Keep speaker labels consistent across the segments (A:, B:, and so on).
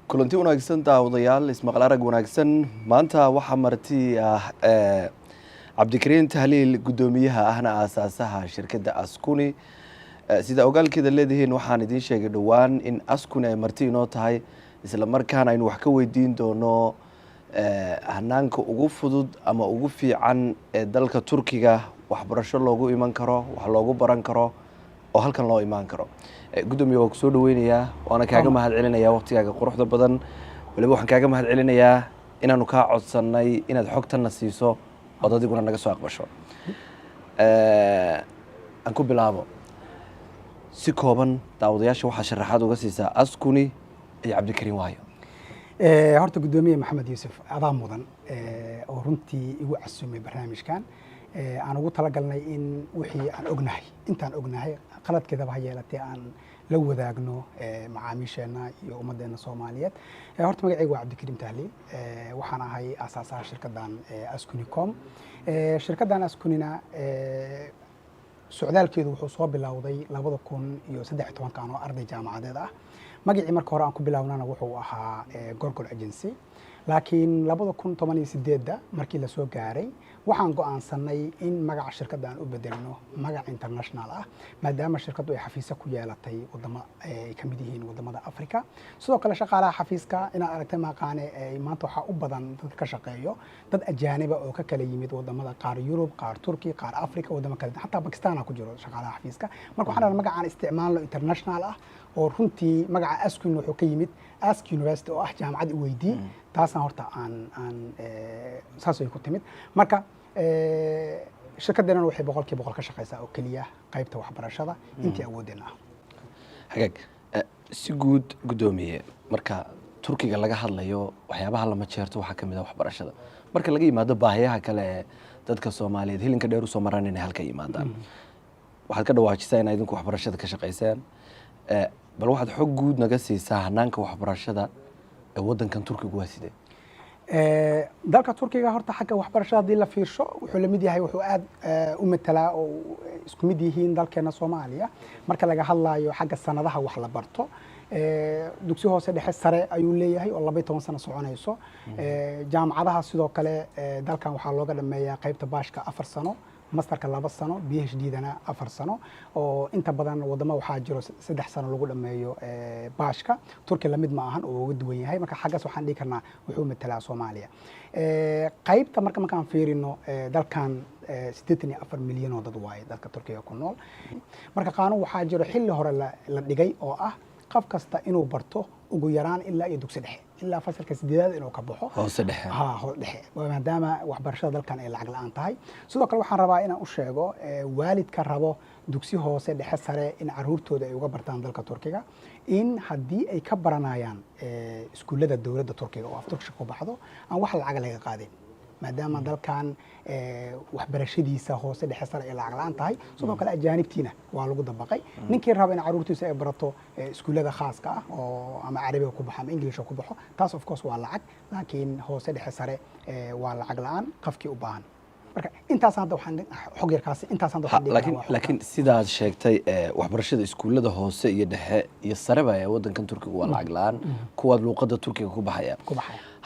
A: kulanti wanaagsan daawadayaal ismaqal arag wanaagsan maanta waxaa marti cabdikariin tahliil gudoomiyaha ahna aasaasaha shirkadda Askuni sida ogaalkeeda leedihiin waxaan idin sheegay dhawaan in Askuni ay marti inoo tahay isla markaana aynu wax ka weydiin doono hanaanka ugu fudud ama ugu fiican ee dalka Turkiga waxbarasho loogu iman karo wax loogu baran karo oo halkan loo iman karo gudoomiyaha waa ku soo dhaweynayaa waana kaaga mahad celinayaa waqtigaaga quruxda badan waliba waxaan kaaga mahad celinayaa inaanu ka codsanay inaad xogtana siiso oo adiguna naga soo aqbasho aan ku bilaabo si kooban daawadayaasha waxa sharaxaad uga siisaa Askuni iyo Cabdikariin waayo
B: horta gudoomiye Maxamed Yuusuf adaa mudan oo runtii igu casumay barnaamijkan aan ugu talagalnay in wixii aan ognahay intaan ognahay qaladkeedaba ha yeelatee aan la wadaagno macaamiisheena iyo ummadeena Soomaaliyeed horta magacaygu waa Cabdikariin Tahliil waxaan ahay aasaasaha shirkaddan Askunicom shirkaddan Askunina socdaalkeedu wuxuu soo bilowday 2013 oo arday jaamacadeed ah magacii marka hore aan ku bilownana wuxuu ahaa Gorgol Agency laakiin 2018 markii la soo gaaray waxaan go'aansanay in magaca shirkadda aan u bedelno magac international ah maadaama shirkaddu ay xafiis ku yeelatay wadamo ay ka mid yihiin wadamada Afrika sidoo kale shaqaalaha xafiiska ina aragtay maqaane ay maanta waxa u badan dad ka shaqeeyo dad ajaaniba oo ka kala yimid wadamada qaar Yurub qaar Turki qaar Afrika wadamo kale xataa Pakistan ku jiro shaqaalaha xafiiska marka waxaan magacaan isticmaalno international ah oo runtii magaca Askuni wuxuu ka yimid Ask University oo ah jaamacad weydii taasna horta aan saas ay ku timid marka shirkaddeena waxay boqolkiiba boqol ka shaqeysaa oo kaliya qaybta waxbarashada intii awoodeen ah
A: hagaag si guud gudoomiye marka Turkiga laga hadlayo waxyaabaha lama jeerto waxa kamid ah waxbarashada marka laga yimaado baahiyaha kale ee dadka Soomaaliyeed hilinka dheer u soo maraan inay halka yimaadaan waxaad ka dhawaajisay in idinku waxbarashada ka shaqeysaan bal waxaad xog guud naga siisaa hanaanka waxbarashada ee wadankan Turkiga waa sidee
B: dalka Turkiga horta xagga waxbarashada hadii la fiirsho wuxuu la mid yahay wuxuu aad u metelaa oo isku mid yihiin dalkeena Soomaaliya marka laga hadlayo xagga sanadaha wax la barto dugsi hoose dhexe sare ayuu leeyahay oo 12 sano soconayso jaamacadaha sidoo kale dalkan waxaa looga dhameeyaa qaybta baashka 4 sano masterka 2 sano PhD-dana 4 sano oo inta badan wadamo waxaa jiro 3 sano lagu dhameeyo baashka Turkiga lamid ma ahan oo uga duwan yahay marka xaggaas waxaan dhigi karnaa wuxuu metelaa Soomaaliya qaybta markaan fiirino dalkan 84 milyan oo dad waaye dalka Turkiga ku nool marka qaanuun waxaa jiro xilli hore la dhigay oo ah qof kasta inuu barto ugu yaraan ilaa iyo dugsi dhexe ilaa fasalka 8 inuu ka baxo
A: hoose dhexe
B: hoose dhexe maadaama waxbarashada dalkan ay lacag la'aan tahay sidoo kale waxaan rabaa inaan u sheego waalidka rabo dugsi hoose dhexe sare in caruurtooda ay uga bartaan dalka Turkiga in haddii ay ka baranayaan iskuulada dawladda Turkiga oo af Turkish ku baxdo aan wax lacag laga qaadin maadaama dalkan waxbarashadiisa hoose dhexe sare ay lacag la'aan tahay sidoo kale ajaanibtiina waa lagu dabaqay ninkii raba in caruurtiisa ay barato iskuulada khaaska ah oo ama Carabiga ku baxo ama English ku baxo taas of course waa lacag laakiin hoose dhexe sare waa lacag la'aan qofkii u baahan marka intaas hadda waxaan xog yarkaasi intaas hadda waxaan
A: laakiin sidaad sheegtay waxbarashada iskuulada hoose iyo dhexe iyo sareba ee wadankan Turkiga waa lacag la'aan kuwaad luqadda Turkiga ku baxaya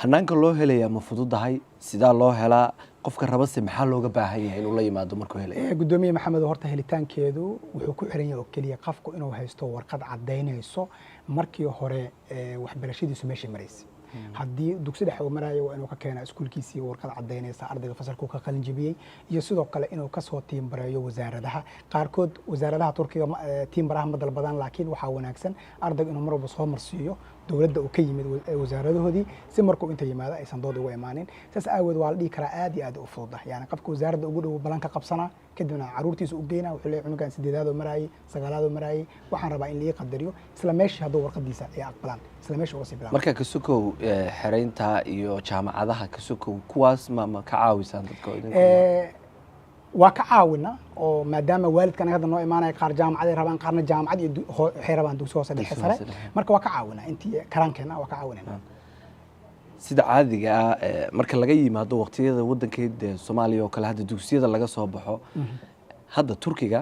A: hanaanka loo helaya ma fududahay sidaa loo helaa qofka rabase maxaa looga baahan yahay inuu la yimaado markuu helayo
B: gudoomiye Maxamed horta helitaankeedu wuxuu ku xiran yahay oo kaliya qofku inuu haysto warqad cadeynayso markii hore waxbarashadiisu meesha maraysay haddii dugsi dhexe uu marayo waa inuu ka keenaa iskuulkiisii warqad cadeynaysa ardayga fasalku ka qalin jabiyay iyo sidoo kale inuu ka soo tiimbareeyo wasaaradaha qaarkood wasaaradaha Turkiga tiimbaraha ma dalbadaan laakiin waxa wanaagsan ardayga inuu mar walba soo marsiiyo dawladda uu ka yimid wasaaradahoodii si markuu inta yimaado aysan dood uga imaanin saas aawad waa la dhigi karaa aad iyo aad u fudud yani qofka wasaaradda ugu dhow balanka qabsana kadibna caruurtiisa u geynaa wuxuu leeyahay cunugan 8aad oo maraayay 9aad oo maraayay waxaan rabaa in la qadariyo isla meeshii hadduu warqadiisa ay aqbalaan isla meeshii uga sii bilaabo
A: marka ka sokow xereynta iyo jaamacadaha ka sokow kuwaas ma ka caawisaan dadka
B: waa ka caawina oo maadaama waalidkan hadda noo imaanay qaar jaamacad ay rabaan qaarna jaamacad iyo waxay rabaan dugsi hoose dhexe sare marka waa ka caawina intii karankeena waa ka caawinayna
A: sida caadiga marka laga yimaado waqtiyada wadankeeda Soomaaliya oo kale hadda dugsiyada laga soo baxo hadda Turkiga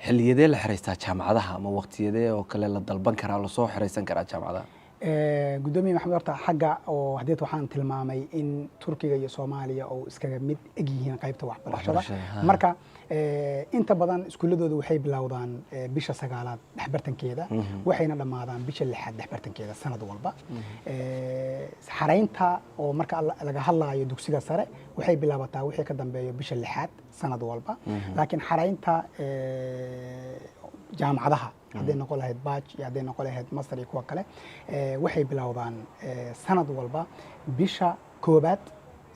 A: xilliyadee la xiriistaa jaamacadaha ama waqtiyadee oo kale la dalban karaa la soo xiriisan karaa jaamacadaha
B: gudoomiye maxamed horta xagga oo hadeed waxaan tilmaamay in Turkiga iyo Soomaaliya oo iskaga mid eg yihiin qaybta waxbarashada marka inta badan iskuuladooda waxay bilowdaan bisha 9aad dhexbartankeeda waxayna dhamaadaan bisha 6aad dhexbartankeeda sanad walba xareynta oo marka laga hadlayo dugsiga sare waxay bilaabataa wixii ka dambeeyo bisha 6aad sanad walba laakiin xareynta jaamacadaha hadday noqon lahayd baaj iyo hadday noqon lahayd master iyo kuwa kale waxay bilowdaan sanad walba bisha koobaad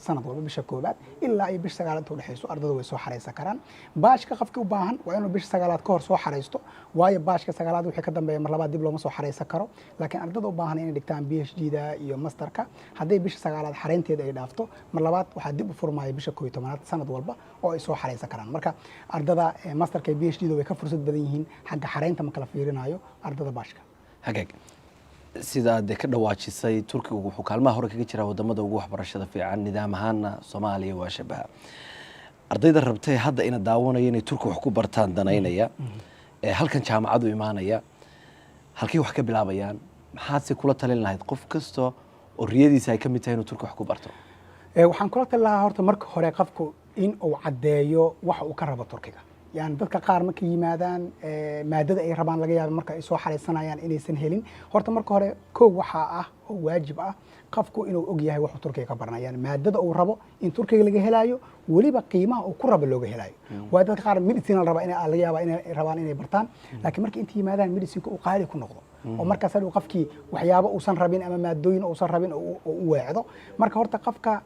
B: sanad walba bisha koobaad ilaa ay bisha 9aad u dhaxayso ardada way soo xareysan karaan baashka qofkii u baahan waa inuu bisha 9aad ka hor soo xareysto waayo baashka 9aad wixii ka dambeeya mar labaad dib looma soo xareysan karo laakiin ardada u baahan inay dhigtaan PhD-da iyo masterka hadday bisha 9aad xareynteeda ay dhaafto mar labaad waxaa dib u furmaya bisha 11aad sanad walba oo ay soo xareysan karaan marka ardada masterka iyo PhD-da way ka fursad badan yihiin xagga xareynta marka la fiirinayo ardada baashka
A: hagaag sida aad ka dhawaajisay Turkigu wuxuu kaalmaha hore kaga jiraa wadamada ugu waxbarashada fiican nidaam ahaanna Soomaaliya waa shabaha ardayda rabtay hadda ina daawanayeen inay Turkiga wax ku bartaan danaynaya halkan jaamacadu imaanaya halkii wax ka bilaabayaan maxaad si kula talin lahayd qof kasto oo riyadiisa ay ka mid tahay inuu Turkiga wax ku barto
B: waxaan kula talin lahaa horta marka hore qofku in uu cadeeyo wax uu ka rabo Turkiga يعني dadka qaar marka yimaadaan maadada ay rabaan laga yaabo marka ay soo xareysanayaan inaysan helin horta marka hore koow waxa ah oo waajib ah qofku inuu og yahay wax Turkiga ka baranayaan maadada uu rabo in Turkiga laga helayo waliba qiimaha uu ku rabo looga helayo waa dadka qaar medicine raba in laga yaabo inay rabaan inay bartaan laakiin marka inta yimaadaan medicine uu qaali ku noqdo oo markaas uu qofkii waxyaabo uusan rabin ama maadooyin uusan rabin oo u weecdo marka horta qofka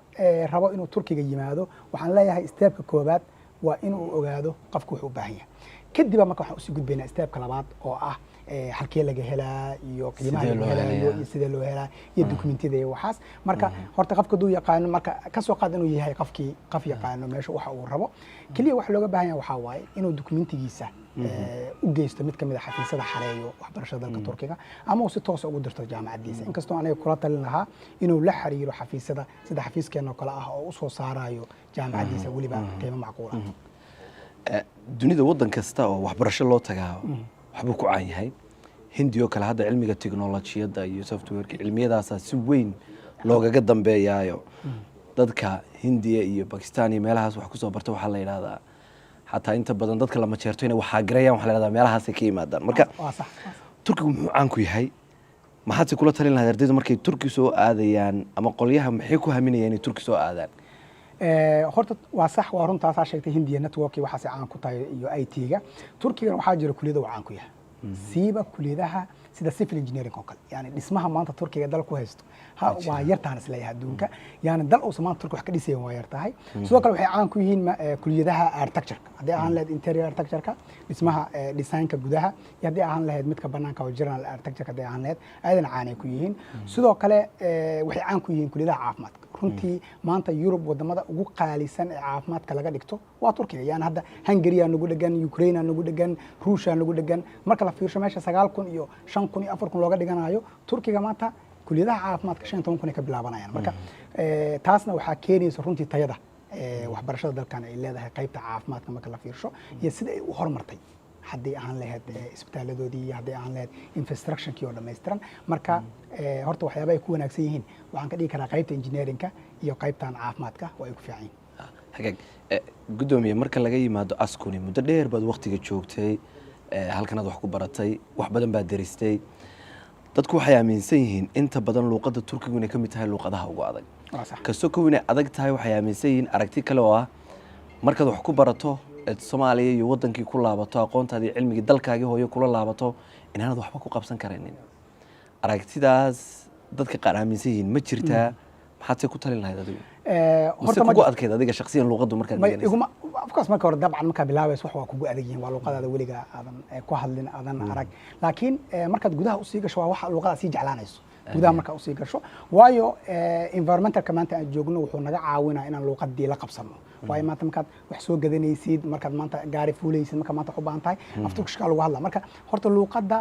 B: rabo inuu Turkiga yimaado waxaan leeyahay stepka koobaad waa inuu ogaado qofku wuxuu u baahan yahay kadib marka waxaan u sii gudbaynaa stepka labaad oo ah halkee laga helaa iyo qiimaha laga helayo iyo sida loo helaa iyo dokumentiyada iyo waxaas marka horta qofka duu yaqaan marka ka soo qaad inuu yahay qofkii qof yaqaan meesha waxa uu rabo kaliya wax looga baahan yahay waxa waaye inuu dokumentigiisa u geysto mid kamid ah xafiisyada xareeyo waxbarashada dalka Turkiga ama uu si toos ah ugu dirto jaamacadiisa inkastoo aniga kula talin lahaa inuu la xiriiro xafiisyada sida xafiiskeena kale ah oo u soo saarayo jaamacadiisa waliba qiimo macquul ah
A: dunida wadan kasta oo waxbarasho loo tagaa waxbuu ku caan yahay hindiyo kale hadda cilmiga teknolojiyadda iyo softwareka cilmiyadaas si weyn loogaga dambeeyaayo dadka Hindiya iyo Pakistan iyo meelahaas wax ku soo barta waxa la yiraahdaa حتى أنت بدن ضدك لما تشرتين وحاجريا وحلا هذا مالها سكيمة ده مركا تركي عنكو هاي ما حد يقول ترى لنا هذا مركي تركي سوء آذيان أما قليها محيكوها من يعني تركي سوء آذان
B: horta waa sax waa runtaas aa sheegtay Hindiya network waxa si caan ku tahay iyo IT-ga Turkiga waxa jira kuliyada caan ku yahay siiba kuliyadaha sida civil engineering oo kale yani dhismaha maanta Turkiga dal ku haysto waa yartaan isleeyahay adduunka yani dal oo Soomaaliya Turkiga wax ka dhisay waa yartahay sidoo kale waxay caan ku yihiin kuliyadaha architecture hadii aan leed interior architecture dhismaha designka gudaha hadii aan leed midka banaanka oo general architecture hadii aan leed aydan caan ku yihiin sidoo kale waxay caan ku yihiin kuliyadaha caafimaadka runtii maanta Europe wadamada ugu qaalisan ee caafimaadka laga dhigto waa Turkiga yani hadda Hungary nagu dhagan Ukraine nagu dhagan Russia nagu dhagan marka la fiirsho meesha 9,000 iyo 5,000 iyo 4,000 looga dhiganayo Turkiga maanta kuliyadaha caafimaadka 15,000 ka bilaabanayaan marka taasna waxa keenaysa runtii tayada waxbarashada dalkan ay leedahay qaybta caafimaadka marka la fiirsho iyo sida ay u horumartay haddii aan lahayd isbitaaladoodii haddii aan lahayd infrastructure-kii oo dhammaystiran marka horta waxyaabo ay ku wanaagsan yihiin waxaan ka dhigi karaa qaybta engineering-ka iyo qaybtan caafimaadka oo ay ku fiican yihiin
A: hagaag gudoomiye marka laga yimaado askuni muddo dheer baad waqtiga joogtay halkanaad wax ku baratay wax badan baad daristay dadku waxay aaminsan yihiin inta badan luqadda Turkiga inay ka mid tahay luqadaha ugu adag kasto ku inay adag tahay waxay aaminsan yihiin aragti kale oo ah markaad wax ku barato Soomaaliya iyo wadankii ku laabato aqoontaadii cilmiga dalkaaga hooyo kula laabato inaanad waxba ku qabsan kareenin aragtidaas dadka qaar aaminsan yihiin ma jirtaa maxaad ku talin lahayd adigu horta ma adkeed adiga shakhsiyan luqaddu markaad
B: dhigayso of course marka hore dabcan marka bilaabayso wax waa kugu adag yihiin waa luqadaada weliga aadan ku hadlin aadan arag laakiin markaad gudaha u sii gasho waa wax luqada sii jeclaanayso gudaha marka u sii gasho waayo environmentalka maanta aan joogno wuxuu naga caawinaa inaan luqadii la qabsano waayo maanta markaad wax soo gadanaysid markaad maanta gaari fuulaysid marka maanta u baahan tahay afturkishka lagu hadla marka horta luqadda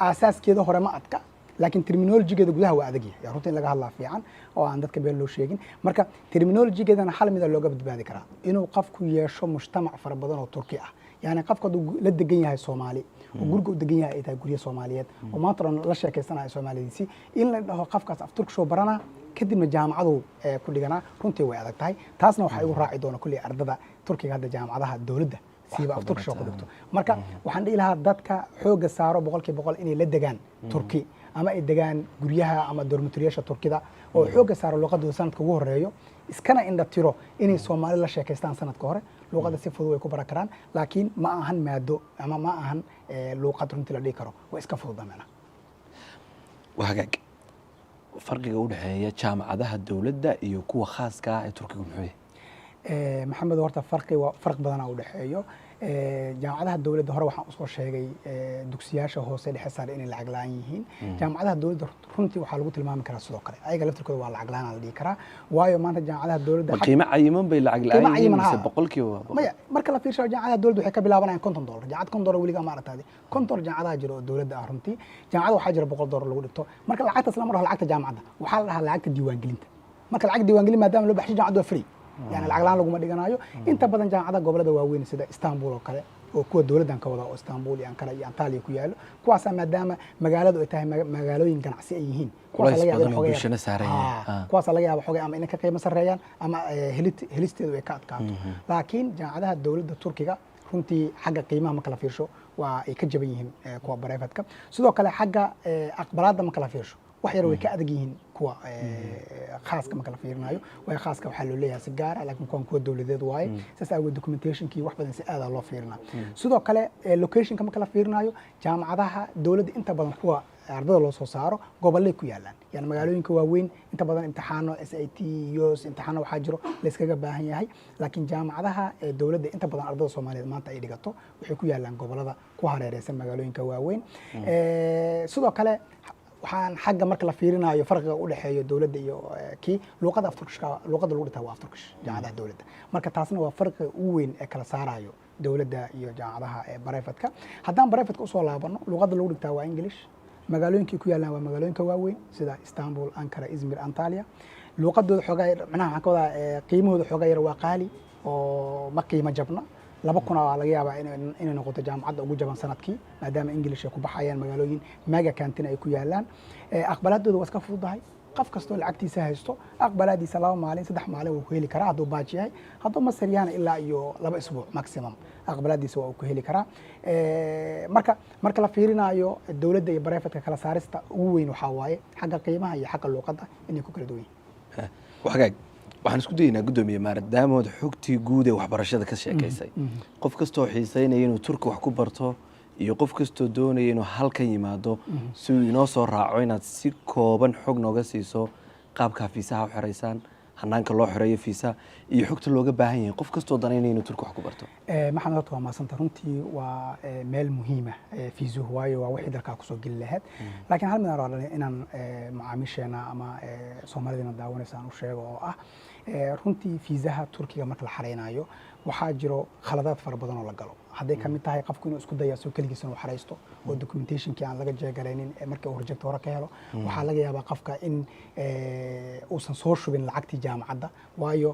B: asaaskeeda hore ma adka laakiin terminology-geeda gudaha waa adag yahay runtii in laga hadlaa fiican oo aan dadka been loo sheegin marka terminology-geedana hal mid looga badbaadi karaa inuu qofku yeesho mujtamac fara badan oo turki ah yani qofka la degan yahay Soomaali oo guriga u degan yahay ay tahay guriga Soomaaliyeed oo maanta la sheekaysanayo Soomaalidiisi in la dhaho qofkaas af turkish oo barana kadibna jaamacadu ku dhigana runtii way adag tahay taasna waxa igu raaci doona kulli ardada Turkiga hadda jaamacadaha dawladda siiba af turkish oo ku dhigto marka waxaan dhihi lahaa dadka xooga saaro 100% inay la degaan Turki ama ay degaan guryaha ama dormitoriyaasha Turkida oo xooga saaro luqadda sanadka ugu horeeyo iskana indha tiro inay Soomaali la sheekaystaan sanadka hore luqadda si fudud way ku baran karaan laakiin ma ahan maado ama ma ahan luqad runtii la dhigi karo way iska fududamana
A: wahagaag farqiga u dhaxeeya jaamacadaha dawladda iyo kuwa khaaska ah ee Turkiga muxuu yahay
B: maxamed horta farq badan u dhaxeeyo jaamacadaha dawladda hore waxaan usoo sheegay dugsiyaasha hoose dhexe sare inay lacag la'aan yihiin jaamacadaha dawladda runtii waxaa lagu tilmaami karaa sidoo kale ayaga laftirkooda waa lacag la'aan la dhihi karaa waayo maanta jaamacadaha dawladda
A: qiimo cayiman bay lacag la'aan yihiin mise boqolkiiba
B: maya marka la fiirsho jaamacadaha dawladda waxay ka bilaabanayaan $50 jaamacad $50 weliga ma aragtay $50 jaamacadaha jiro oo dawladda ah runtii jaamacada waxaa jira $100 lagu dhigto marka lacagtaas lama dhaho lacagta jaamacadda waxaa la dhahaa lacagta diiwaangelinta marka lacag diiwaangelin maadaama loo baxshay jaamacaddu waa free يعني lacag laan laguma dhiganayo inta badan jaamacadaha gobolada waaweyn sida Istanbul oo kale oo kuwa dawladdan ka wada oo Istanbul iyo Ankara iyo Antalya ku yaalo kuwaas maadaama magaaladu ay tahay magaalooyin ganacsi ay yihiin kuwaas laga yaabo xogay ama inay ka qiimo sareeyaan ama helisteedu ay ka adkaato laakiin jaamacadaha dawladda Turkiga runtii xagga qiimaha marka la fiirsho waa ay ka jaban yihiin kuwa private-ka sidoo kale xagga aqbalaadda marka la fiirsho wax yar way ka adag yihiin kuwa khaaska marka la fiirinayo way khaaska waxa loo leeyahay si gaar ah laakiin kuwa dawladeed waaye saas awgeed documentation-kii wax badan si aad loo fiirina sidoo kale location-ka marka la fiirinayo jaamacadaha dawladda inta badan kuwa ardada loo soo saaro gobolay ku yaalaan yani magaalooyinka waaweyn inta badan imtixaano SAT US imtixaano waxa jiro la iskaga baahan yahay laakiin jaamacadaha dawladda inta badan ardada Soomaaliyeed maanta ay dhigato waxay ku yaalaan gobolada ku hareeraysan magaalooyinka waaweyn sidoo kale waxaan xagga marka la fiirinayo farqiga u dhaxeeyo dawladda iyo kii luqadda afturkishka luqadda lagu dhigtaa waa afturkish jaamacadaha dawladda marka taasna waa farqiga ugu weyn ee kala saarayo dawladda iyo jaamacadaha private-ka haddaan private-ka usoo laabano luqadda lagu dhigtaa waa English magaalooyinkii ku yaalaan waa magaalooyinka waaweyn sida Istanbul Ankara Izmir Antalya luqadooda xogaa macnaha waxaan ka wadaa qiimahooda xogaa yar waa qaali oo ma qiimo jabna 2,000 laga yaabaa inay noqoto jaamacadda ugu jaban sanadkii maadaama English ay ku baxayaan magaalooyin mega canteen ay ku yaalaan aqbalaadooda waa iska fududahay qof kastoo lacagtiisa haysto aqbalaadiisa 2 maalin 3 maalin uu ku heli karaa hadduu baaji yahay hadduu masar yahay ilaa iyo 2 isbuuc maximum aqbalaadiisa waa uu ku heli karaa marka la fiirinayo dawladda iyo private-ka kala saarista ugu weyn waxa waaye xagga qiimaha iyo xagga luqadda inay ku kala duwan yihiin
A: waxagaag waxaan isku dayaynaa gudoomiye maadaama xogtii guud ee waxbarashada ka sheekaysay qof kastoo xiiseynaya inuu Turki wax ku barto iyo qof kastoo doonaya inuu halkan yimaado si uu inoo soo raaco inaad si kooban xog nooga siiso qaabka fiisaha u xiraysaan hanaanka loo xireeyo fiisa iyo xogta looga baahan yahay qof kastoo danaynaya inuu Turki wax ku barto
B: maxamed horta waa maasanta runtii waa meel muhiim ah fiisuhu waayo waa wixii dalka ku soo gali lahayd laakiin hal mid aan rabaa inaan macaamiisheena ama Soomaalida daawanaysan u sheego oo ah runtii fiisaha Turkiga marka la xareynayo waxaa jiro khaladaad fara badan oo la galo hadday ka mid tahay qofku inuu isku dayo soo kaligiisa uu xareysto oo documentation-kii aan laga jeegareynin marka uu reject hore ka helo waxaa laga yaabaa qofka in uusan soo shubin lacagtii jaamacadda waayo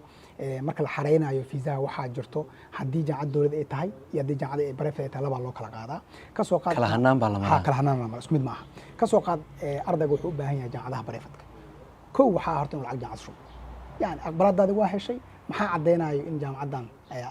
B: marka la xareynayo fiisaha waxaa jirto haddii jaamacad dawlad ay tahay iyo haddii jaamacad ay private ay tahay laba loo kala qaadaa ka soo qaad
A: kala hanaan baa la maraa
B: kala hanaan lama isku mid maaha ka soo qaad ardaygu wuxuu u baahan yahay jaamacadaha private-ka kow waxaa horta inuu lacag jaamacad shubo يعني أقبلات waa heshay maxaa cadeynayo in jaamacaddan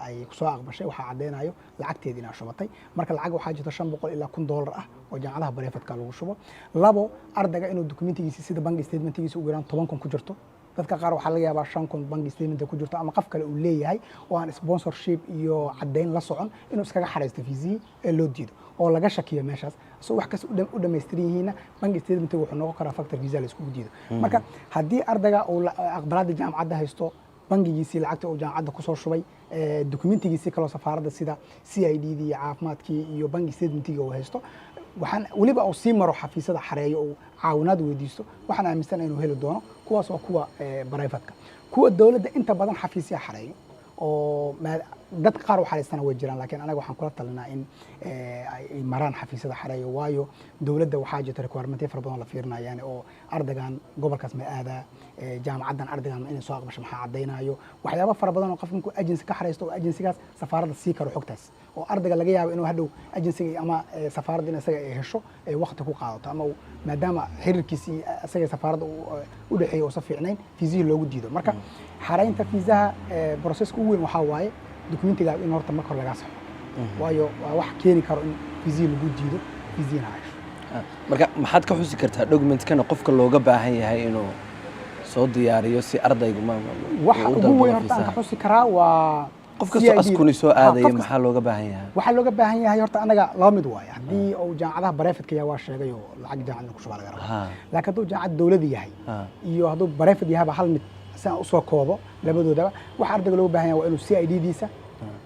B: ay ku soo aqbashay waxaa cadeynayo lacagteedii inaa shubatay marka lacag waxaa jirta $500 ilaa $1,000 ah oo jaamacadaha private-ka lagu shubo labo ardayga inuu documentigiisa sida bank statement-giisa ugu yaraan 10,000 ku jirto dadka qaar waxaa laga yaabaa 5,000 bank statement ku jirto ama qof kale uu leeyahay oo aan sponsorship iyo cadeyn la socon inuu iskaga xareysto fiisihii ee loo diido oo laga shakiyo meeshaas soo wax kasta u dhameystiran yihiina bank statement wuxuu noqon karaa factor visa la isku diido marka haddii ardayga uu aqbalaada jaamacadda haysto bangigiisii lacagta uu jaamacadda ku soo shubay documentigiisii kala safaaradda sida CID iyo caafimaadkii iyo bank statement-iga uu haysto waxaan waliba uu sii maro xafiisyada xareeyo oo caawinaad weydiisto waxaan aaminsan inuu heli doono kuwaas oo kuwa private-ka kuwa dawladda inta badan xafiisya xareeyo oo dadka qaar waxaa haystana way jiraan laakiin anaga waxaan kula talinaa in ay maraan xafiisyada xareeyo waayo dowladda waxaa jirta requirementiyo fara badan la fiirinayaan oo ardaygan gobolkaas ma aadaa jaamacaddan ardaygan inay soo aqbasho maxaa caddaynayo waxyaabo fara badan oo qof ninkuu agency ka xareysto oo agencygaas safaaradda sii karo xogtaas oo ardayga laga yaabo inuu hadhow agencyga ama safaaradda in isaga ay hesho ay waqti ku qaadato ama maadaama xiriirkiisii isaga safaaradda u dhexeeyo uusan fiicnayn fiisihii loogu diido marka xaraynta fiisaha processka ugu weyn waxaa waaye dokumentiga in horta marka hore lagaa saxo waayo waa wax keeni karo in fiisihii lagu diido fiisihiina hesho
A: marka maxaad ka xusi kartaa documentkana qofka looga baahan yahay inuu soo diyaariyo si ardaygu
B: waxa ugu weyn horta aan ka xusi karaa waa
A: qof kastoo askuni soo aadaya maxaa looga baahan yahay
B: waxaa looga baahan yahay horta anaga laba mid waaye haddii uu jaamacadaha barefidka yahay waa sheegay oo lacag jaamacadna ku shubaa laga rabaa laakiin hadduu jaamacad dowlada yahay iyo hadduu barefid yahayba hal mid si aan usoo koobo labadoodaba waxa ardayga looga baahan yahay waa inuu CID-diisa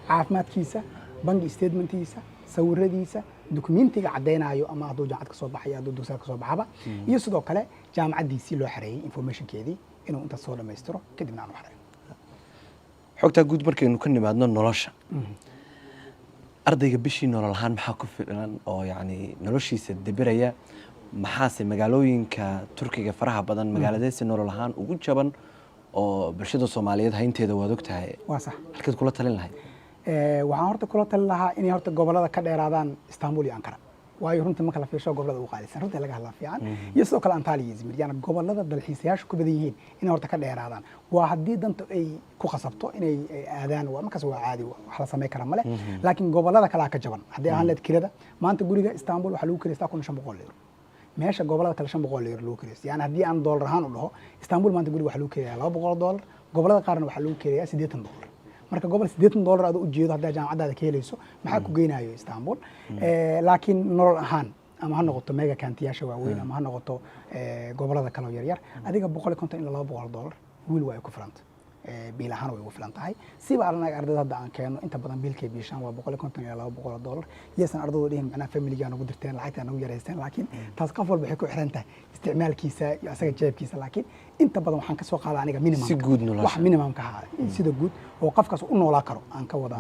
B: caafimaadkiisa bangi statementkiisa sawiradiisa dokumentiga caddaynayo ama hadduu jaamacad ka soo baxay hadduu dugsiga ka soo baxaba iyo sidoo kale jaamacaddiisii loo xareeyey informationkeedii inuu intaas soo dhammaystiro kadibna aan u xareeyo
A: xogtaa guud markaynu ka nimaadno nolosha ardayga bishii nolol ahaan maxaa ku filan oo yacni noloshiisa debiraya maxaase magaalooyinka turkiga faraha badan magaaladeesi nolol ahaan ugu jaban oo bulshada Soomaaliyeed haynteeda waad ogtahay
B: waa sax
A: halkeed kula talin lahayd
B: waxaan horta kula talin lahaa inay horta gobolada ka dheeraadaan Istanbul iyo Ankara waayo runtii marka la fiirsho gobolada ugu qaalisan runtii laga hadlaa fiican iyo sidoo kale Antalya iyo Izmir yani gobolada dalxiisayaashu ku badan yihiin inay horta ka dheeraadaan waa haddii danta ay ku qasabto inay aadaan waa markaas waa caadi wax la sameyn kara male laakiin gobolada kale ka jaban haddii aan leed kirada maanta guriga Istanbul waxa lagu kireystaa 1500 euro meesha gobolada kale 500 euro lagu kireystaa yani haddii aan dollar ahaan u dhaho Istanbul maanta guriga waxa lagu kireeyaa $200 gobolada qaarna waxa lagu kireeyaa $80 marka gobol $80 aad u jeedo haddii jaamacadaada ka helayso maxaa ku geynayo Istanbul laakiin nolol ahaan ama ha noqoto mega kantiyaasha waaweyn ama ha noqoto gobolada kale oo yar yar adiga $150 ilaa $200 wiil way ku filanta biil ahaan way ugu filan tahay siba anaga ardayda hadda aan keeno inta badan biilkay biishaan waa $150 ilaa $200 yeesan ardaydu dhihin macnaha familiga ugu dirteen lacagta ugu yareysteen laakiin taas qof walba waxay ku xiran tahay isticmaalkiisa iyo asaga jeebkiisa laakiin inta badan waxaan ka soo qaadaa aniga minimum
A: si guud nolosha
B: wax minimum ka ahaa sida guud oo qofkaas u noolaa karo aan ka wada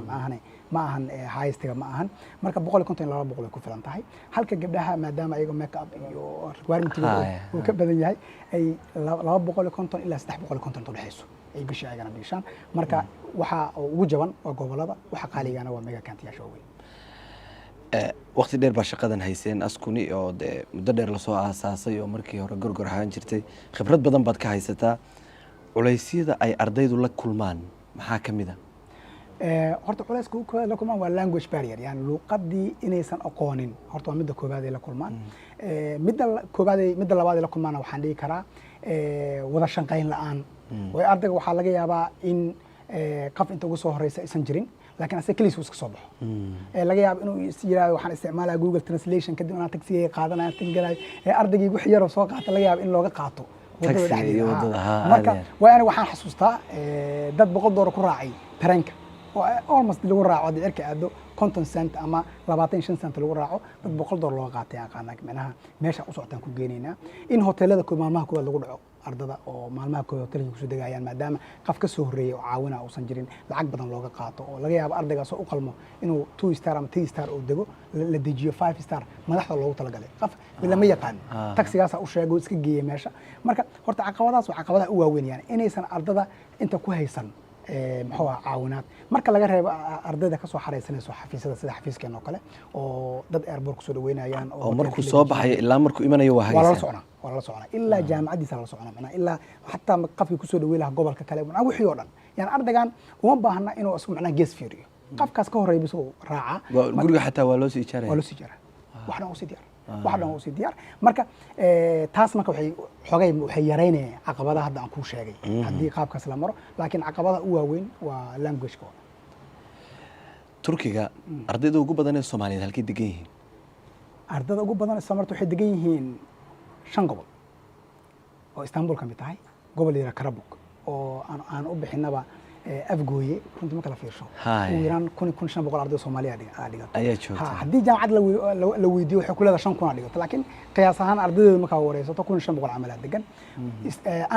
B: ma ahan highestiga ma ahan marka $150 ilaa $200 ku filan tahay halka gabdhaha maadaama ayaga make up iyo requirementiga uu ka badan yahay ay $250 ilaa $350 u dhaxayso ay bishii ayagana biishaan marka waxa ugu jaban waa gobolada waxa qaaligana waa mega kantiyaasha weyn
A: waqti dheer baa shaqadan hayseen askuni oo muddo dheer la soo aasaasay oo markii hore gorgor ahaan jirtay khibrad badan baad ka haysataa culeysyada ay ardaydu la kulmaan maxaa ka mid ah
B: horta culayska la kulmaan waa language barrier yani luqadii inaysan aqoonin horta waa midda koobaad ay la kulmaan midda labaad ay la kulmaana waxaan dhihi karaa wada shaqayn la'aan way ardayga waxaa laga yaabaa in qof inta ugu soo horeysa aysan jirin laakiin asaga kaliis uu iska soo baxo laga yaabo inuu yiraahdo waxaan isticmaalaa Google Translation kadib aan taxiga qaadanaya tingalaay ardaygii wixii yar oo soo qaata laga yaabo in looga qaato wadada dhexdeeda marka waa aniga waxaan xasuustaa dad $100 ku raacay tareenka oo almost lagu raaco dirka aado 50 cent ama 25 cent lagu raaco dad $100 loo qaatay aqaana macnaha meesha u socotaan ku geenayna in hoteelada ku maalmaha kuwa lagu dhaco ardada oo maalmaha kooda hoteelka ku soo degayaan maadaama qof ka soo horeeyay oo caawina uusan jirin lacag badan looga qaato oo laga yaabo ardaygaas oo u qalmo inuu 2 star ama 3 star oo dego la dejiyo 5 star madaxda loogu talagalay qof lama yaqaan taxigaas u sheego iska geeyay meesha marka horta caqabadaas waa caqabadaha u waaweyn yani inaysan ardada inta ku haysan muxuu caawinaad marka laga reebo ardayda ka soo xareysanayso xafiisyada sida xafiiskeena oo kale oo dad airport ku soo dhaweynayaan
A: oo markuu soo baxay ilaa markuu imanayo waa
B: hagaysan waa la soconaa ilaa jaamacadiisa la soconaa macnaha ilaa xataa qofkii ku soo dhaweey lahaa gobolka kale macnaha wixii oo dhan yani ardaygan uma baahna inuu isku macnaha gees fiiriyo qofkaas ka horeeyay bisoo raaca
A: guriga xataa waa loo sii jaaray
B: waxna uu sii waxdan uu sii diyaar marka taas marka waxay yareynayaan caqabadaha hadda aan ku sheegay haddii qaabkaas la maro laakiin caqabadaha u waaweyn waa language-ka
A: turkiga ardayda ugu badan ee Soomaaliyeed halkay degan yihiin
B: ardayda ugu badan ee Soomaaliyeed waxay degan yihiin 5 gobol oo Istanbul ka mid tahay gobol yar Karabuk oo aan u bixinaba afgooye runtii marka la fiirsho Iran 1500 arday Soomaaliyeed
A: ayaa joogta
B: haddii jaamacad la weydiyo waxay ku leedahay 5,000 dhigato laakiin qiyaas ahaan ardayda marka wareysato 1500 camal degan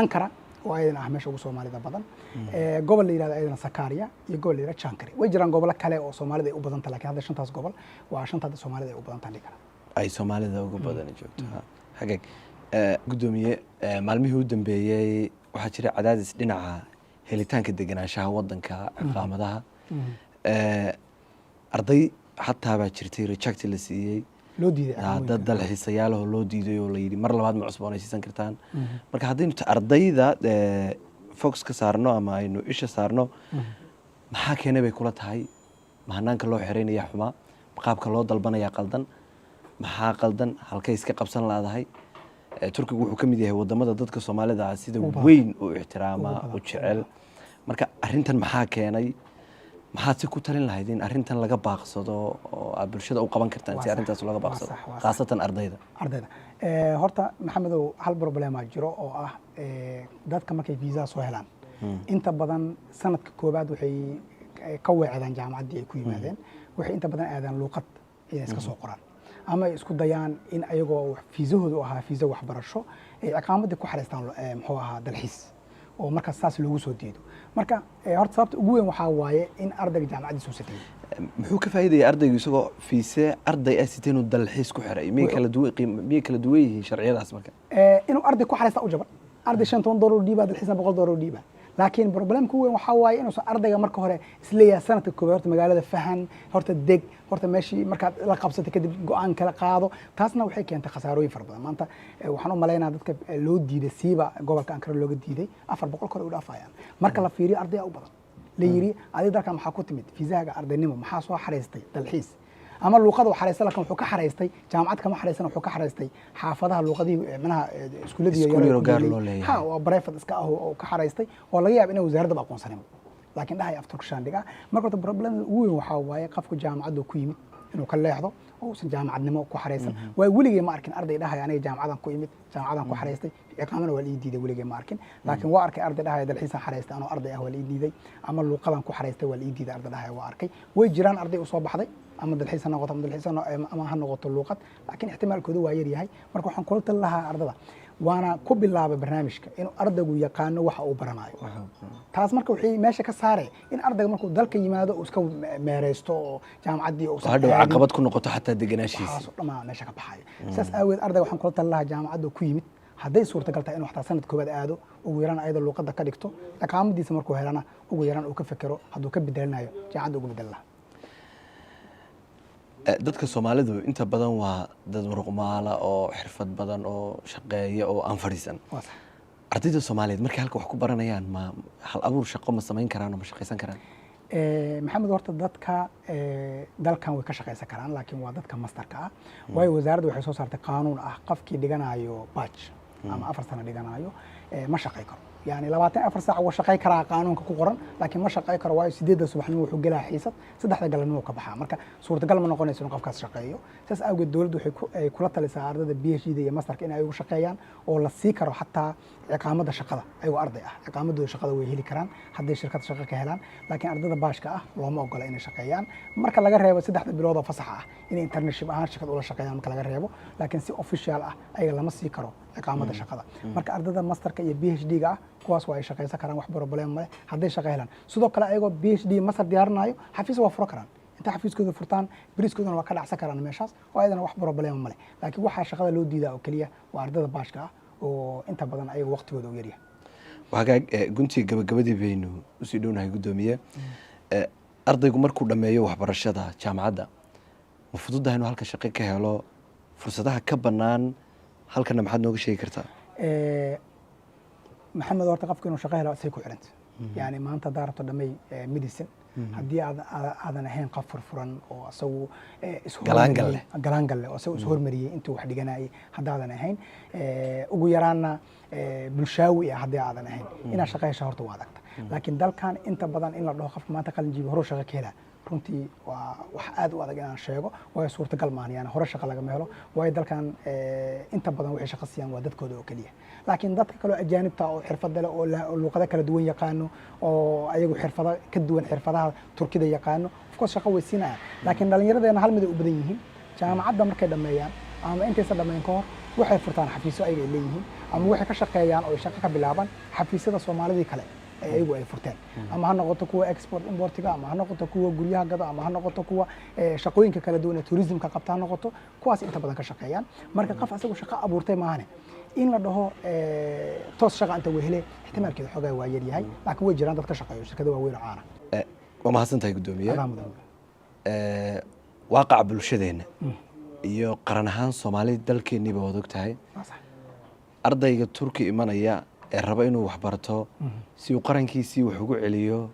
B: Ankara oo ayadana ah meesha ugu Soomaalida badan gobol la yiraahdo ayadana Sakaria iyo gobol la yiraahdo Chankari way jiraan gobolo kale oo Soomaalida ay u badan tahay laakiin hadda shantaas gobol waa shanta Soomaalida ay u badan tahay
A: ay Soomaalida ugu badan joogto hagaag gudoomiye maalmihii u dambeeyay waxa jira cadaadis dhinaca helitaanka deganaanshaha wadanka iqaamadaha arday xataa baa jirtay reject la siiyay
B: loo diiday
A: dad dalxiisayaal oo loo diiday oo la yiri mar labaad ma cusboonaysiisan kartaan marka haddaynu ardayda focus ka saarno ama aynu isha saarno maxaa keenay bay kula tahay mahanaanka loo xireenaya xumaa qaabka loo dalbanaya qaldan maxaa qaldan halkay iska qabsan laadahay Turkigu wuxuu kamid yahay wadamada dadka Soomaalida sida weyn oo ixtiraama oo jecel marka arintan maxaa keenay maxaad si ku talin lahayd in arintan laga baaqsado oo bulshada u qaban kartaan si arintaas laga baaqsado khaasatan ardayda
B: horta maxamedow hal problem jiro oo ah dadka markay visa soo helaan inta badan sanadka koobaad waxay ka weecdaan jaamacadii ay ku yimaadeen waxay inta badan aadaan luqad inay iska soo qoraan ama isku dayaan in ayagoo fiisahoodu ahaa fiisa waxbarasho ay iqaamadii ku xareystaan muxuu ahaa dalxiis oo marka saas loogu soo diido marka horta sababta ugu weyn waxaa waaye in ardayga jaamacadiisa uu sitay
A: muxuu ka faa'iideeyay ardaygu isagoo fiise arday ah siteen uu dalxiis ku xiray miyay kala duwan yihiin sharciyadaas marka
B: inuu arday ku xareysta u jaban arday $50 dhiiba dalxiisna $100 dhiiba laakiin problemku weyn waxaa waaye inuusan ardayga marka hore isleeyahay sanadka koobaad horta magaalada fahan horta deg horta meeshii markaad la qabsatay kadib go'aan kala qaado taasna waxay keentay khasaarooyin fara badan maanta waxaan u maleynayaa dadka loo diiday siiba gobolka Ankara looga diiday 400 kor u dhaafayaan marka la fiiriyo ardayga u badan la yiri adiga dalka maxaa ku timid fiisaaga ardaynimo maxaa soo xareystay dalxiis ama luqada uu xareystay laakiin wuxuu ka xareystay jaamacad kama xareysan wuxuu ka xareystay xaafadaha luqadii manaha iskuuladii
A: yar gaar loo leeyahay
B: waa private iska ah oo ka xareystay oo laga yaabo inay wasaaradda aqoonsanin laakiin dhahay af Turkishan dhiga marka problem ugu weyn waxa waaye qofka jaamacadda ku yimid inuu ka leexdo oo san jaamacadnimo ku xareysan way weligii ma arkin arday dhahay aniga jaamacadan ku yimid jaamacadan ku xareystay iqaamana waa la diiday weligii ma arkin laakiin waa arkay arday dhahay dalxiis xareystay anoo arday ah waa la diiday ama luqadan ku xareystay waa la diiday arday dhahay waa arkay way jiraan arday u soo baxday ama dalxiis noqoto ama dalxiis ama ha noqoto luqad laakiin ihtimaalkoodu waa yar yahay marka waxaan kula talin lahaa ardada waana ku bilaabay barnaamijka inuu ardaygu yaqaano waxa uu baranayo taas marka wixii meesha ka saaray in ardayga markuu dalka yimaado uu iska meereysto oo jaamacadii uu
A: hadhow caqabad ku noqoto xataa deganaashiisa
B: dhamaan meesha ka baxay saas aaweed ardayga waxaan kula talin lahaa jaamacadda ku yimid hadday suurtagal tahay inuu xataa sanad koobaad aado ugu yaraan ayada luqadda ka dhigto iqaamadiisa markuu helana ugu yaraan uu ka fekero hadduu ka bedelinayo jaamacadda ugu bedel lahaa
A: dadka Soomaalidu inta badan waa dad muruqmaala oo xirfad badan oo shaqeeya oo aan fadhiisan ardayda Soomaaliyeed markay halka wax ku baranayaan ma hal abuur shaqo ma samayn karaan oo ma shaqeysan karaan
B: maxamed horta dadka dalkan way ka shaqeysan karaan laakiin waa dadka masterka ah waayo wasaaraddu waxay soo saartay qaanuun ah qofkii dhiganayo batch ama 4 sano dhiganayo ma shaqeyn karo يعني 24 ساعة وشقي كرا قانون كقرن لكن ما شقي كرا واي 8 subaxnimo wuxuu galaa xiisad 3 galabnimo ka baxaa marka suurtagal ma noqonayso in qofkaas shaqeeyo saas awgeed dawladdu waxay kula talisaa ardayda PhD iyo masterka in ay ugu shaqeeyaan oo la sii karo xataa iqaamada shaqada ayuu arday ah iqaamadooda shaqada way heli karaan haddii shirkad shaqo ka helaan laakiin ardayda baashka ah looma ogola inay shaqeeyaan marka laga reebo 3 bilood oo fasax ah inay internship ahaan shirkad ula shaqeeyaan marka laga reebo laakiin si official ah ayaga lama sii karo iqaamada shaqada marka ardayda masterka iyo PhD ga kuwaas waa ay shaqeysan karaan wax problem ma leh hadday shaqo helaan sidoo kale ayagoo PhD master diyaarinayo xafiis waa furo karaan inta xafiiskooda furtaan bariiskoodana waa ka dhacsan karaan meeshaas oo ayadana wax problem ma leh laakiin waxa shaqada loo diidaa oo kaliya waa ardayda baashka ah oo inta badan ayaga waqtigooda u yaryahay
A: waxaa guntii gabagabadii baynu u sii dhownahay gudoomiye ardaygu markuu dhameeyo waxbarashada jaamacadda ma fududahay inuu halka shaqo ka helo fursadaha ka bannaan halkana maxaad nooga sheegi kartaa
B: محمد horta qofka inuu shaqo helo say ku xiranta yani maanta daarto dhamay medicine hadii aadan ahayn qof furfuran oo asagu galaan galle oo asagu hormariyay intuu wax dhiganayay hadaadan ahayn ugu yaraana bulshaawi hadii aadan ahayn ina shaqo hesho horta waa adagta laakiin dalkan inta badan in la dhaho qofka maanta qalin jibi hore shaqo ka hela runtii waa wax aad u adag inaan sheego way suurtagal maahan yani hore shaqo laga helo way dalkan inta badan waxay shaqo siiyaan waa dadkooda oo kaliya laakiin dadka kale ajaanibta oo xirfad leh oo luqado kala duwan yaqaano oo ayagu xirfado ka duwan xirfadaha Turkida yaqaano of course shaqo way siinayaan laakiin dhalinyaradeena hal mid u badan yihiin jaamacadda markay dhameeyaan ama intaysa dhameyn ka hor waxay furtaan xafiisyo ay leeyihiin ama waxay ka shaqeeyaan oo shaqo ka bilaabaan xafiisyada Soomaalidii kale ayagu ay furteen ama ha noqoto kuwa export importiga ama ha noqoto kuwa guryaha gada ama ha noqoto kuwa shaqooyinka kala duwan ee tourismka qabta ha noqoto kuwaas inta badan ka shaqeeyaan marka qof asagu shaqo abuurtay maahane in la dhaho toos shaqa inta wehle ihtimaalkeeda xogaa waa yar yahay laakiin way jiraan dad ka shaqeeyo shirkado waaweyn oo caana
A: waa mahadsantahay gudoomiye waaqaca bulshadeena iyo qaran ahaan Soomaalida dalkeeniba wada ogtahay ardayga Turki imanaya ee raba inuu wax barto si uu qarankiisii wax ugu celiyo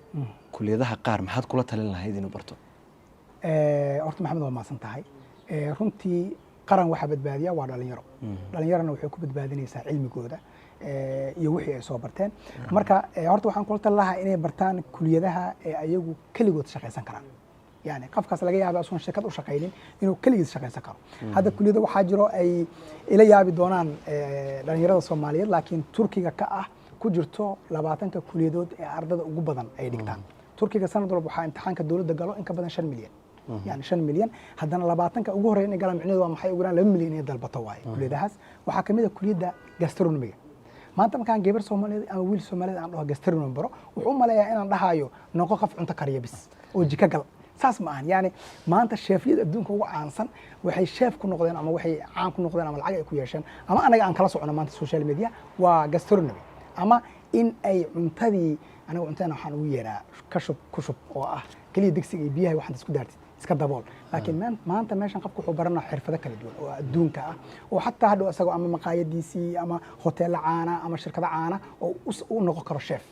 A: kuliyadaha qaar maxaad kula talin lahayd inuu barto
B: horta maxamed waa maasan tahay runtii qaran waxa badbaadiya waa dhalinyarana waxay ku badbaadinaysaa cilmigooda iyo wixii ay soo barteen marka horta waxaan kula talin lahaa inay bartaan kuliyadaha ee ayagu kaligood shaqaysan karaan yani qofkaas laga yaabo asuun shirkad u shaqaynin inuu kaligiis shaqaysan karo hadda kuliyada waxaa jiro ay ila yaabi doonaan dhalinyarada Soomaaliyeed laakiin Turkiga ka ah ku jirto 20 kuliyadood ee ardada ugu badan ay dhigtaan Turkiga sanad walba waxaa imtixaanka dawladda galo in ka badan 5 milyan يعني 5 milyan haddana 20 ugu horeeyay in galaan micnaheedu waa maxay ugu yaraan 2 milyan ee dalbato waaye kuliyadahaas waxaa kamid ah kuliyada gastronomiga maanta markaan gabar Soomaaliyeed ama wiil Soomaaliyeed aan dhaho gastronomy baro wuxuu u maleeyaa inaan dhahayo noqo qof cunto kariya bis oo jika gal saas ma ahan yani maanta sheefyada adduunka ugu caansan waxay sheef ku noqdeen ama waxay caan ku noqdeen ama lacag ay ku yeesheen ama anaga aan kala socono maanta social media waa gastronomy ama in ay cuntadii anaga cuntada waxaan ugu yeeraa ku shub oo ah kaliya digsiga iyo biyaha waxaan isku daartay iska dabool laakiin maanta meeshan qofku wuxuu baranaa xirfado kala duwan oo adduunka ah oo xataa hadhow asagoo ama maqaayadiisii ama hotel caana ama shirkado caana oo u noqon karo chef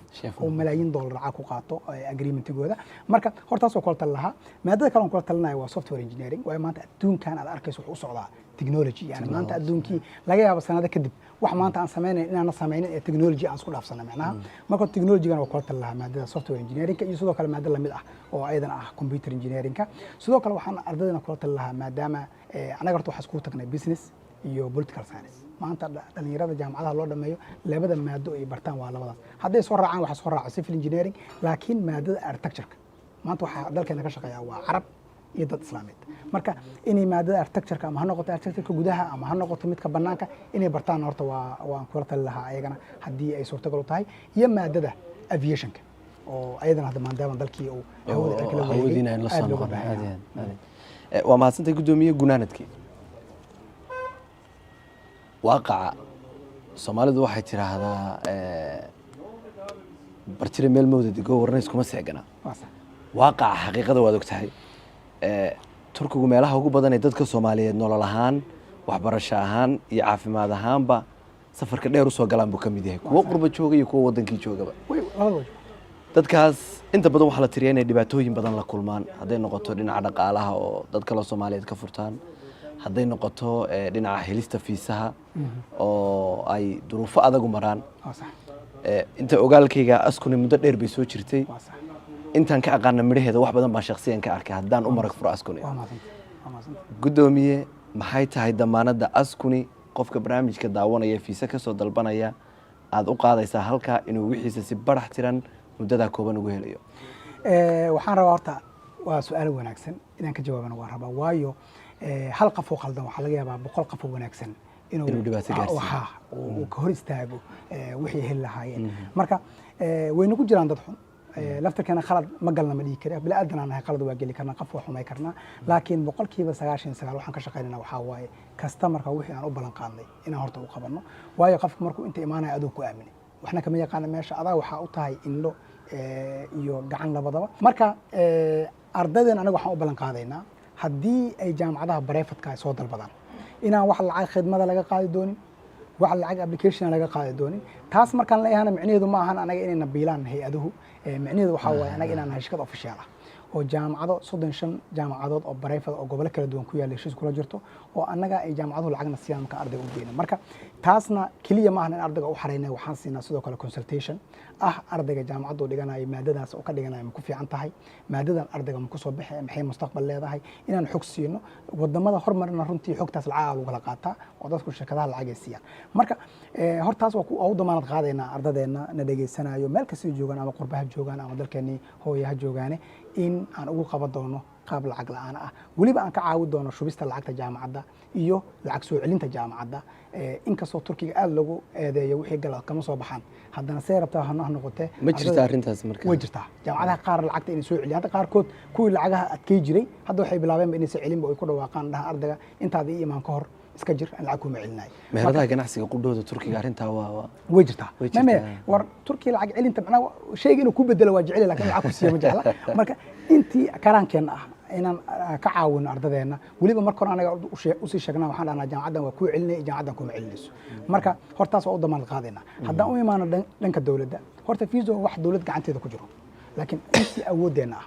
B: oo malaayiin dollar ku qaato agreementigooda marka hortaas oo kala talaha maadada kale oo kala talanayo waa software engineering waa maanta adduunkan aad arkayso wuxuu u socdaa technology yani maanta adduunkii laga yaabo sanado kadib wax maanta aan sameeyay inaan sameeyay ee technology aan isku dhaafsano macnaha marka technology-gan waa kala talaha maadada software engineering iyo sidoo kale maadada lamid ah oo aydan ah computer engineering sidoo kale waxaan ardayda kula talaha maadaama anaga horta waxa isku tagnay business iyo political science maanta dhalinyarada jaamacadaha loo dhameeyo labada maado ay bartaan waa labadaas hadday soo raacaan waxa soo raaca civil engineering laakiin maadada architecture maanta waxa dalkeena ka shaqeeya waa carab iyo dad islaamid marka inay maadada architecture ama ha noqoto architecture gudaha ama ha noqoto midka banaanka inay bartaan horta waan kula talin lahaa ayagana haddii ay suurtagal u tahay iyo maadada aviationka oo ayadana hadda maadaama dalkii uu hawada kala
A: wareegay la soo noqday waa mahadsantahay gudoomiye gunaanadkii waaqaca Soomaalidu waxay tiraahdaa bartire meel mawdad igo warnays kuma seegana waaqaca xaqiiqada waad ogtahay Turkigu meelaha ugu badan ee dadka Soomaaliyeed nolol ahaan waxbarasho ahaan iyo caafimaad ahaanba safarka dheer u soo galaan buu kamid yahay kuwa qurba jooga iyo kuwa wadankii joogaba dadkaas inta badan waxa la tiriyaa inay dhibaatooyin badan la kulmaan haday noqoto dhinaca dhaqaalaha oo dad kale Soomaaliyeed ka furtaan haday noqoto dhinaca helista fiisaha oo ay duruufo adag u maraan inta ogaalkayga askuni muddo dheer bay soo jirtay intaan ka aqaan midhaheeda wax badan baan shakhsiyan ka arkay haddaan u marag furo askuni gudoomiye maxay tahay damaanada askuni qofka barnaamijka daawanaya fiisa ka soo dalbanaya aad u qaadaysaa halka inuu wixiisa si barax tiran muddada kooban ugu helayo
B: waxaan rabaa horta waa su'aal wanaagsan inaan ka jawaabana waa rabaa waayo hal qof oo qaldan waxa laga yaabaa 100 qof oo wanaagsan inuu dhibaato gaarsiiyo oo ka hor istaago wixii hel lahaayeen marka way nagu jiraan dad xun laftarkeena khalad ma galna ma dhigi karo bila aadan anahay khalad waa gali karna qof wax xumay karna laakiin 99% waxaan ka shaqeynaa waxa waaye customer-ka wixii aan u balan qaadnay inaan horta u qabanno waayo qofku markuu inta imaanay adoo ku aaminay waxna kama yaqaan meesha adaa waxa u tahay in lo iyo gacan labadaba marka ardaydan anaga waxaan u balan qaadaynaa haddii ay jaamacadaha bareefadka ay soo dalbadaan inaan wax lacag khidmada laga qaadi doonin wax lacag application laga qaadi doonin taas markaan leeyahay micnaheedu ma ahan anaga inay nabiilaan hay'aduhu micnaheedu waxa waaye anaga inaan nahay shirkad official ah oo jaamacado 35 jaamacadood oo bareefad oo gobol kala duwan ku yaal heshiis kula jirto oo anaga ay jaamacaduhu lacagna siiyaan marka ardayga u geeyna marka taasna kaliya ma ahan in ardayga u xareynay waxaan siinaa sidoo kale consultation ardayga jaamacadu dhiganayo maadadaas oo ka dhiganayo ma ku fiican tahay maadadan ardayga ma ku soo baxay maxay mustaqbal leedahay inaan xog siino wadamada horumarna runtii xogtaas lacag lagu kala qaataa oo dadku shirkadaha lacag ay siiyaan marka hortaas waa ku damaanad qaadaynaa ardadeena na dhageysanayo meel kasta joogan ama qurbaha joogan ama dalkeeni hooyaha joogaane in aan ugu qaban doono qaab lacag la'aan ah weliba aan ka caawin doono shubista lacagta jaamacadda iyo lacag soo celinta jaamacadda inkastoo Turkiga aad lagu eedeeyo wixii gala kama soo baxaan haddana see rabtaa ha noqotee
A: ma jirtaa arrintaas markaa
B: way jirtaa jaamacadaha qaar lacagta inay soo celiyaan hadda qaarkood kuwii lacagaha adkay jiray hadda waxay bilaabeen inay soo celinba ay ku dhawaaqaan dhaha ardayga intaada ii imaan ka hor iska jir aan lacag kuma celinayo
A: meheradaha ganacsiga qudhooda Turkiga arrintaa waa
B: way jirtaa war Turkiga lacag celinta macnaha shayga inuu ku bedelo waa jecel laakiin lacag ku siiyo ma jecla marka intii karaankeen ah inaan ka caawino ardadeena waliba marka hore anaga u sii sheegnaa waxaan dhahnaa jaamacadan waa ku celinay jaamacadan kuma celinayso marka hortaas waa u damaan qaadayna haddaan u imaano dhanka dawladda horta fiiso wax dawlad gacanteeda ku jiro laakiin intii awoodeena ah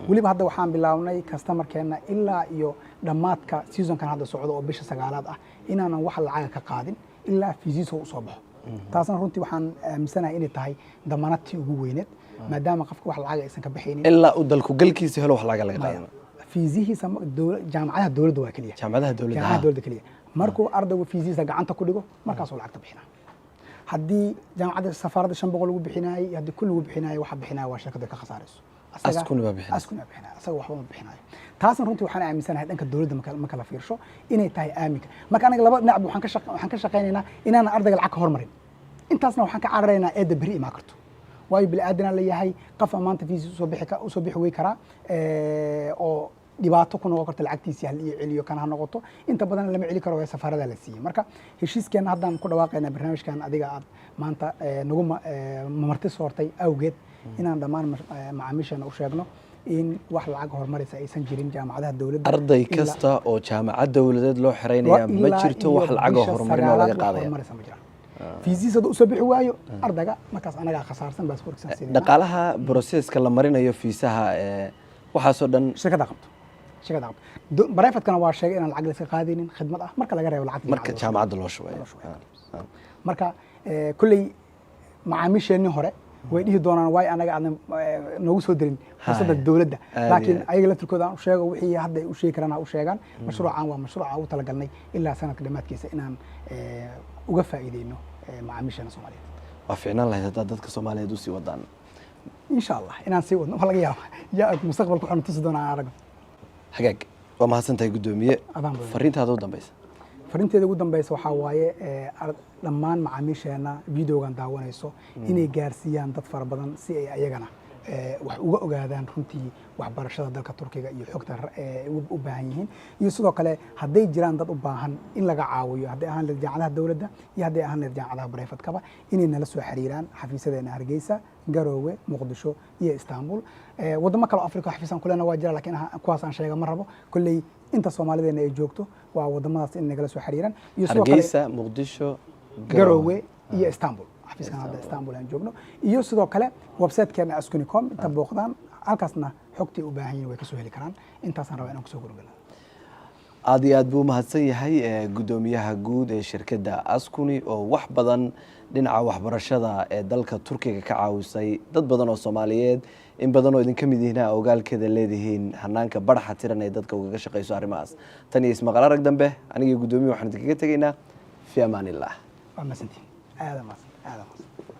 B: waliba hadda waxaan bilaabnay customerkeena ilaa iyo dhamaadka seasonkan hadda socdo oo bisha 9aad ah inaanan wax lacag ka qaadin ilaa fiisiiso u soo baxo taasna runtii waxaan aaminsanahay inay tahay damaanadtii ugu weyneed maadaama qofka wax lacag aysan ka bixinin
A: ilaa uu dalku galkiisa helo wax lacag laga qaadana
B: fiisihiisa jaamacadaha dawladda waa kaliya
A: jaamacadaha
B: dawladda kaliya markuu ardaygu fiisihiisa gacanta ku dhigo markaasuu lacagta bixinaa haddii jaamacadda safaaradda 500 lagu bixinaayay haddii kun lagu bixinaayay waxa bixinaya waa shirkadda ka khasaarayso
A: askuna bixinaa
B: asaga waxba ma bixinayo taasna runtii waxaan aaminsanahay dhanka dawladda marka la fiirsho inay tahay aaminka marka anaga laba dhinac waxaan ka shaqeynaynaa inaan ardayga lacag ka hormarin intaasna waxaan ka cararaynaa eedda beri ima karto waayo bilaadan la yahay qof maanta fiisi soo bixi way karaa oo dhibaato ku noqon karta lacagtiisa hal iyo celiyo kana ha noqoto inta badan lama celi karo waa safarada la siiyay marka heshiiskeena haddaan ku dhawaaqaynaa barnaamijkan adiga aad maanta nagu marti soortay awgeed inaan dhammaan macaamiishana u sheegno in wax lacag horumaraysa aysan jirin jaamacadaha dawladda
A: arday kasta oo jaamacad dawladeed loo xireynayaa ma jirto wax lacag horumarin oo laga qaadaya
B: fiisiisada u soo bixi waayo ardayga markaas anaga khasaarsan baas warkiisa sidii
A: dhaqaalaha processka la marinayo fiisaha waxaasoo dhan
B: shirkadda qabto barayfatkana waa sheegay inaan lacag la iska qaadaynin khidmad ah marka laga reebo lacagta
A: marka jaamacadda loo shubayo
B: marka kulley macaamiisheenii hore way dhihi doonaan waay anaga aadan noogu soo dirin fursadda dawladda laakiin ayaga laftirkooda aan u sheego wixii hadda ay u sheegi karaan u sheegaan mashruucan waa mashruuca ugu talagalnay ilaa sanadka dhammaadkiisa inaan uga faa'iideyno macaamiisheena Soomaaliyeed
A: waa fiicnaan lahayd haddaad dadka Soomaaliyeed u sii wadaan
B: insha Allah inaan sii wadno waxa laga yaabaa yaa mustaqbalku waxaan tusi doonaa arag
A: hagaag waa mahadsantahay gudoomiye fariintaada u dambaysa
B: fariinteeda ugu dambaysa waxaa waaye dhammaan macaamiisheena videogan daawanayso inay gaarsiiyaan dad fara badan si ay ayagana wax uga ogaadaan runtii waxbarashada dalka Turkiga iyo xogta u baahan yihiin iyo sidoo kale hadday jiraan dad u baahan in laga caawiyo hadday ahaan jaamacadaha dawladda iyo hadday ahaan jaamacadaha barayfatkaba inay nala soo xiriiraan xafiisadeena Hargeysa Garowe Muqdisho iyo Istanbul wadamo kale Afrika xafiisan kulena waa jira laakiin kuwaas aan sheega ma rabo kulley inta Soomaalideena ay joogto waa wadamadaas in nagala soo xiriiraan
A: iyo sidoo kale Hargeysa Muqdisho
B: Garowe iyo Istanbul xafiiskan hadda Istanbul aan joogno iyo sidoo kale website-keena askunicom inta booqdaan halkaasna xogtii u baahan yihiin way ka soo heli karaan intaasaan rabaa inaan ku soo gurgalo
A: aad iyo aad buu mahadsan yahay gudoomiyaha guud ee shirkadda Askuni oo wax badan dhinaca waxbarashada ee dalka Turkiga ka caawisay dad badan oo Soomaaliyeed in badan oo idin kamid yihiin ogaalkeeda leedihiin hanaanka baraxa tiran ee dadka uga shaqeyso arrimahaas tan iyo ismaqal arag dambe aniga gudoomiye waxaan idinkaga tageynaa fi amaanillah
B: waa masantiin aad